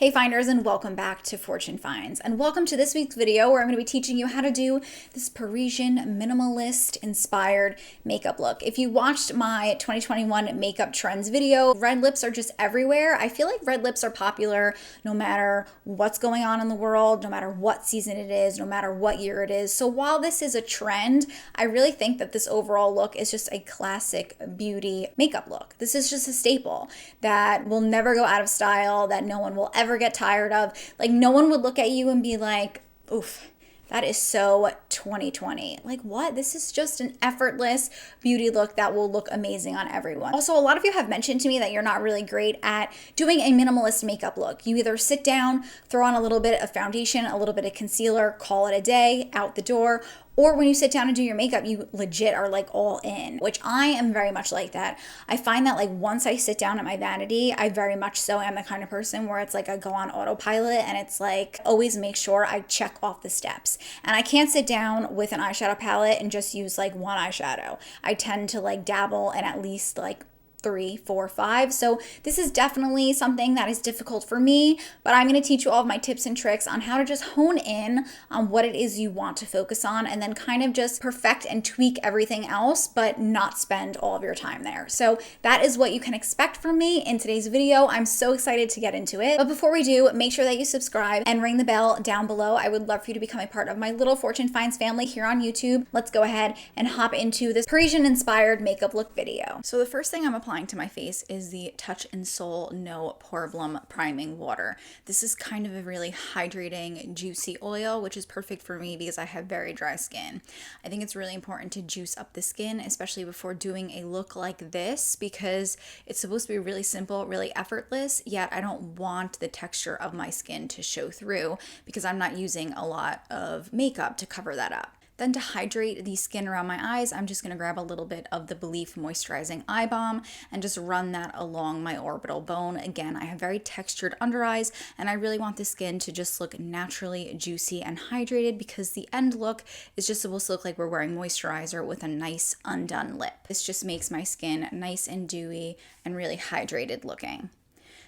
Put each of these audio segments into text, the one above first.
Hey finders, and welcome back to Fortune Finds, and welcome to this week's video where I'm going to be teaching you how to do this Parisian minimalist inspired makeup look. If you watched my 2021 makeup trends video, red lips are just everywhere. I feel like red lips are popular no matter what's going on in the world, no matter what season it is, no matter what year it is. So while this is a trend, I really think that this overall look is just a classic beauty makeup look. This is just a staple that will never go out of style, that no one will ever get tired of. Like, no one would look at you and be like, oof, that is so 2020. Like, what? This is just an effortless beauty look that will look amazing on everyone. Also, a lot of you have mentioned to me that you're not really great at doing a minimalist makeup look. You either sit down, throw on a little bit of foundation, a little bit of concealer, call it a day, out the door, or when you sit down and do your makeup, you legit are like all in, which I am very much like that. I find that like once I sit down at my vanity, I very much so am the kind of person where it's like I go on autopilot and it's like always make sure I check off the steps. And I can't sit down with an eyeshadow palette and just use like one eyeshadow. I tend to like dabble in at least like 3, 4, 5. So this is definitely something that is difficult for me, but I'm going to teach you all of my tips and tricks on how to just hone in on what it is you want to focus on and then kind of just perfect and tweak everything else, but not spend all of your time there. So that is what you can expect from me in today's video. I'm so excited to get into it. But before we do, make sure that you subscribe and ring the bell down below. I would love for you to become a part of my little Fortune Finds family here on YouTube. Let's go ahead and hop into this Parisian inspired makeup look video. So the first thing I'm applying to my face is the Touch in Sol No Problem Priming Water. This is kind of a really hydrating, juicy oil, which is perfect for me because I have very dry skin. I think it's really important to juice up the skin, especially before doing a look like this, because it's supposed to be really simple, really effortless, yet I don't want the texture of my skin to show through because I'm not using a lot of makeup to cover that up. Then to hydrate the skin around my eyes, I'm just going to grab a little bit of the Belif Moisturizing Eye Balm and just run that along my orbital bone. Again, I have very textured under eyes and I really want the skin to just look naturally juicy and hydrated because the end look is just supposed to look like we're wearing moisturizer with a nice undone lip. This just makes my skin nice and dewy and really hydrated looking.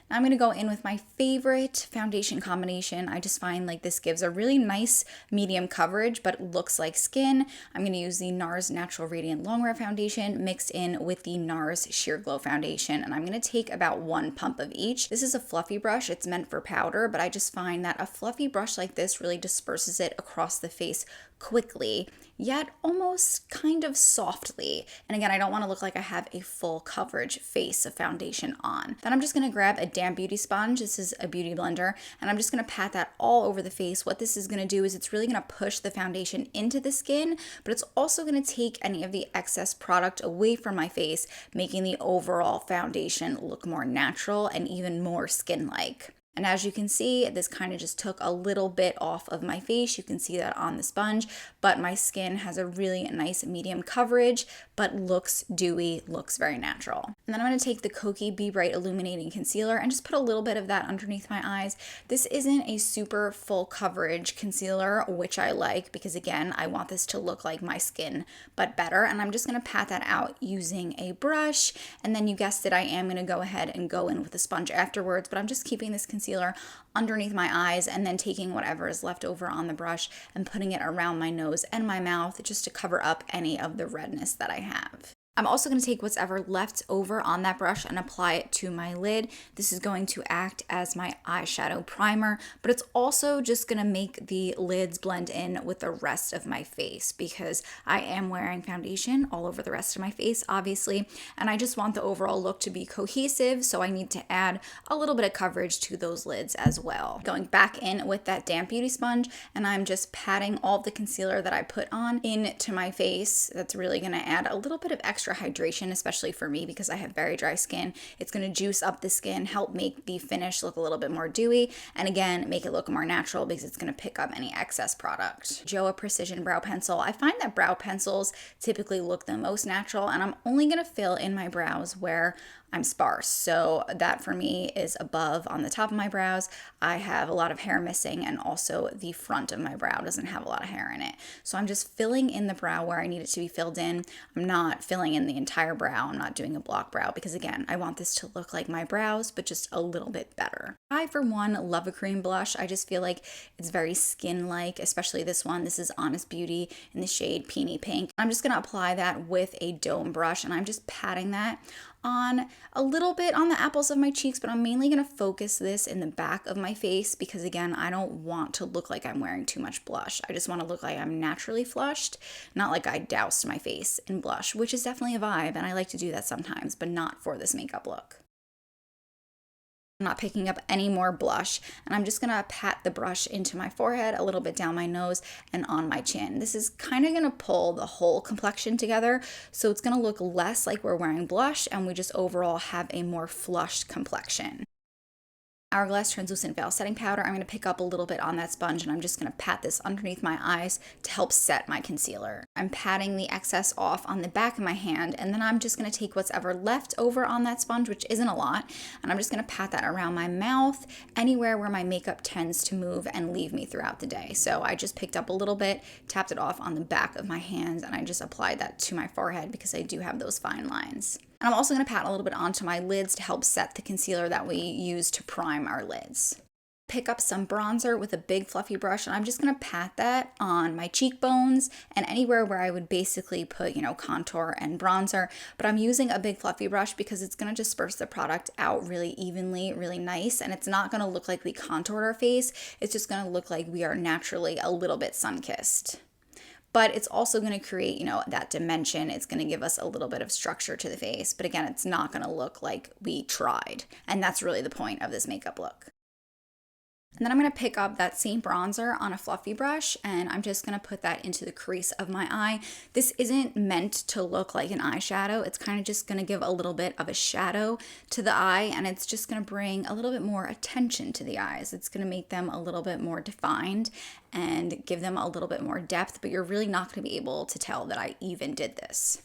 Now I'm going to go in with my favorite foundation combination. I just find like this gives a really nice medium coverage, but it looks like skin. I'm going to use the NARS Natural Radiant Longwear Foundation mixed in with the NARS Sheer Glow Foundation. And I'm going to take about 1 pump of each. This is a fluffy brush. It's meant for powder, but I just find that a fluffy brush like this really disperses it across the face quickly, yet almost kind of softly. And again, I don't want to look like I have a full coverage face of foundation on. Then I'm just going to grab a damp beauty sponge. This is a BeautyBlender, and I'm just going to pat that all over the face. What this is going to do is it's really going to push the foundation into the skin, but it's also going to take any of the excess product away from my face, making the overall foundation look more natural and even more skin-like. And as you can see, this kind of just took a little bit off of my face. You can see that on the sponge, but my skin has a really nice medium coverage, but looks dewy, looks very natural. And then I'm going to take the Kokie Be Bright Illuminating Concealer and just put a little bit of that underneath my eyes. This isn't a super full coverage concealer, which I like because again, I want this to look like my skin, but better. And I'm just going to pat that out using a brush. And then you guessed it, I am going to go ahead and go in with a sponge afterwards, but I'm just keeping this concealer underneath my eyes and then taking whatever is left over on the brush and putting it around my nose and my mouth just to cover up any of the redness that I have. I'm also going to take what's ever left over on that brush and apply it to my lid. This is going to act as my eyeshadow primer, but it's also just going to make the lids blend in with the rest of my face because I am wearing foundation all over the rest of my face, obviously, and I just want the overall look to be cohesive, so I need to add a little bit of coverage to those lids as well. Going back in with that damp beauty sponge, and I'm just patting all the concealer that I put on into my face. That's really going to add a little bit of extra hydration, especially for me because I have very dry skin. It's going to juice up the skin, help make the finish look a little bit more dewy, and again, make it look more natural because it's going to pick up any excess product. Joa Precision Brow Pencil. I find that brow pencils typically look the most natural, and I'm only going to fill in my brows where I'm sparse. So that for me is above on the top of my brows. I have a lot of hair missing, and also the front of my brow doesn't have a lot of hair in it. So I'm just filling in the brow where I need it to be filled in. I'm not filling in the entire brow. I'm not doing a block brow because, again, I want this to look like my brows, but just a little bit better. I, for one, love a cream blush. I just feel like it's very skin-like, especially this one. This is Honest Beauty in the shade Peony Pink. I'm just gonna apply that with a dome brush, and I'm just patting that on a little bit on the apples of my cheeks, but I'm mainly gonna focus this in the back of my face because, again, I don't want to look like I'm wearing too much blush. I just wanna look like I'm naturally flushed, not like I doused my face in blush, which is definitely a vibe, and I like to do that sometimes, but not for this makeup look. I'm not picking up any more blush, and I'm just gonna pat the brush into my forehead, a little bit down my nose, and on my chin. This is kind of gonna pull the whole complexion together, so it's gonna look less like we're wearing blush, and we just overall have a more flushed complexion. Hourglass Translucent Veil Setting Powder, I'm going to pick up a little bit on that sponge, and I'm just going to pat this underneath my eyes to help set my concealer. I'm patting the excess off on the back of my hand, and then I'm just going to take what's ever left over on that sponge, which isn't a lot, and I'm just going to pat that around my mouth, anywhere where my makeup tends to move and leave me throughout the day. So I just picked up a little bit, tapped it off on the back of my hands, and I just applied that to my forehead because I do have those fine lines. And I'm also going to pat a little bit onto my lids to help set the concealer that we use to prime our lids. Pick up some bronzer with a big fluffy brush, and I'm just going to pat that on my cheekbones and anywhere where I would basically put, contour and bronzer. But I'm using a big fluffy brush because it's going to disperse the product out really evenly, really nice, and it's not going to look like we contoured our face. It's just going to look like we are naturally a little bit sun-kissed. But it's also going to create, that dimension. It's going to give us a little bit of structure to the face. But again, it's not going to look like we tried. And that's really the point of this makeup look. And then I'm going to pick up that same bronzer on a fluffy brush, and I'm just going to put that into the crease of my eye. This isn't meant to look like an eyeshadow. It's kind of just going to give a little bit of a shadow to the eye, and it's just going to bring a little bit more attention to the eyes. It's going to make them a little bit more defined and give them a little bit more depth, but you're really not going to be able to tell that I even did this.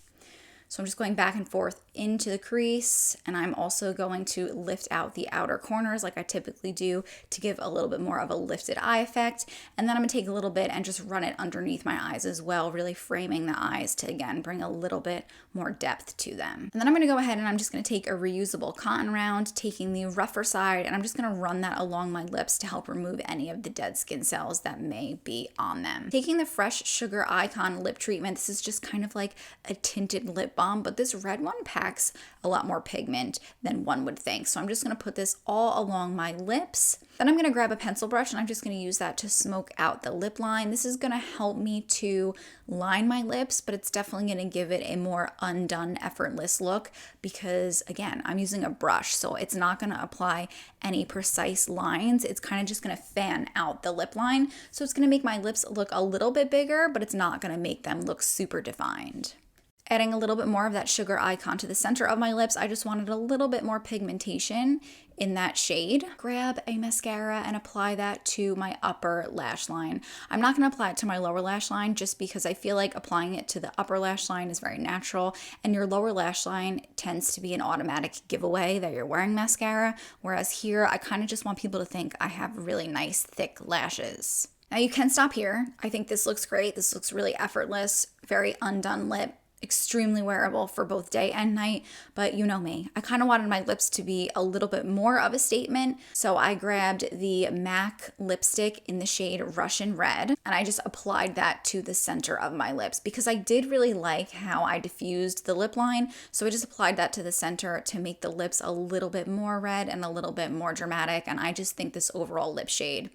So I'm just going back and forth into the crease, and I'm also going to lift out the outer corners like I typically do to give a little bit more of a lifted eye effect. And then I'm gonna take a little bit and just run it underneath my eyes as well, really framing the eyes to, again, bring a little bit more depth to them. And then I'm gonna go ahead and I'm just gonna take a reusable cotton round, taking the rougher side, and I'm just gonna run that along my lips to help remove any of the dead skin cells that may be on them. Taking the Fresh Sugar Icon lip treatment, this is just kind of like a tinted lip balm, but this red one packs a lot more pigment than one would think. So I'm just going to put this all along my lips. Then I'm going to grab a pencil brush, and I'm just going to use that to smoke out the lip line. This is going to help me to line my lips, but it's definitely going to give it a more undone, effortless look because, again, I'm using a brush, so it's not going to apply any precise lines. It's kind of just going to fan out the lip line. So it's going to make my lips look a little bit bigger, but it's not going to make them look super defined. Adding a little bit more of that Sugar Icon to the center of my lips, I just wanted a little bit more pigmentation in that shade. Grab a mascara and apply that to my upper lash line. I'm not going to apply it to my lower lash line just because I feel like applying it to the upper lash line is very natural, and your lower lash line tends to be an automatic giveaway that you're wearing mascara, whereas here I kind of just want people to think I have really nice thick lashes. Now you can stop here. I think this looks great. This looks really effortless, very undone lip. Extremely wearable for both day and night, but you know me, I kind of wanted my lips to be a little bit more of a statement, so I grabbed the MAC lipstick in the shade Russian Red, and I just applied that to the center of my lips because I did really like how I diffused the lip line, so I just applied that to the center to make the lips a little bit more red and a little bit more dramatic, and I just think this overall lip shade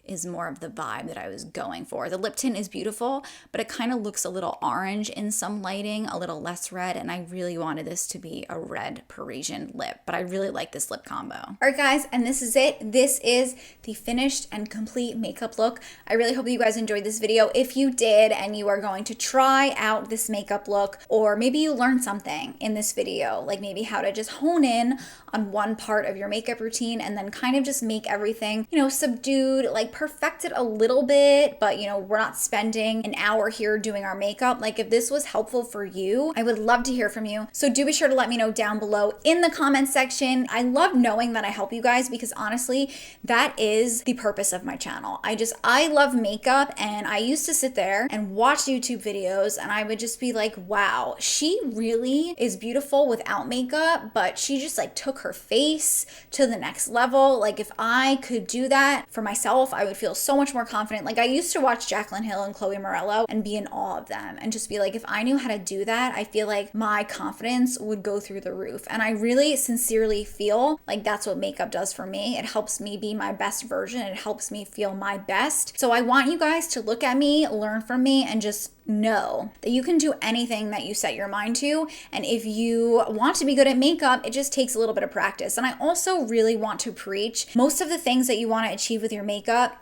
is more of the vibe that I was going for. The lip tint is beautiful, but it kind of looks a little orange in some lighting, a little less red, and I really wanted this to be a red Parisian lip, but I really like this lip combo. All right, guys, and this is it. This is the the finished and complete makeup look. I really hope you guys enjoyed this video. If you did and you are going to try out this makeup look, or maybe you learned something in this video, like maybe how to just hone in on one part of your makeup routine and then kind of just make everything, you know, subdued, like perfect it a little bit, but you know, we're not spending an hour here doing our makeup. Like if this was helpful for you, I would love to hear from you. So do be sure to let me know down below in the comments section. I love knowing that I help you guys because honestly, that is the purpose of my channel. I love makeup, and I used to sit there and watch YouTube videos and I would just be like, wow, she really is beautiful without makeup, but she just like took her face to the next level. Like if I could do that for myself, I would feel so much more confident. Like I used to watch Jaclyn Hill and Chloe Morello and be in awe of them and just be like, if I knew how to do that, I feel like my confidence would go through the roof. And I really sincerely feel like that's what makeup does for me. It helps me be my best version. It helps me feel my best. So I want you guys to look at me, learn from me, and just know that you can do anything that you set your mind to. And if you want to be good at makeup, it just takes a little bit of practice. And I also really want to preach most of the things that you want to achieve with your makeup,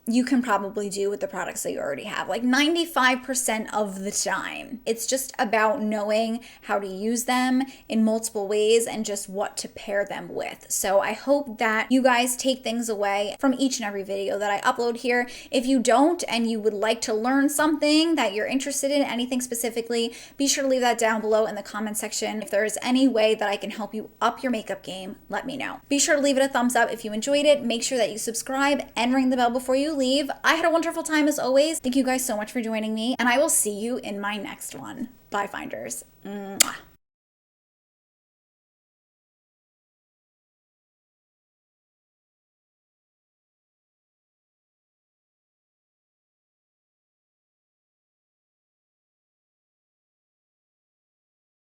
you can probably do with the products that you already have, like 95% of the time. It's just about knowing how to use them in multiple ways and just what to pair them with. So I hope that you guys take things away from each and every video that I upload here. If you don't and you would like to learn something that you're interested in, anything specifically, be sure to leave that down below in the comment section. If there is any way that I can help you up your makeup game, let me know. Be sure to leave it a thumbs up if you enjoyed it. Make sure that you subscribe and ring the bell before you leave. I had a wonderful time as always. Thank you guys so much for joining me, and I will see you in my next one. Bye, Finders. Mwah.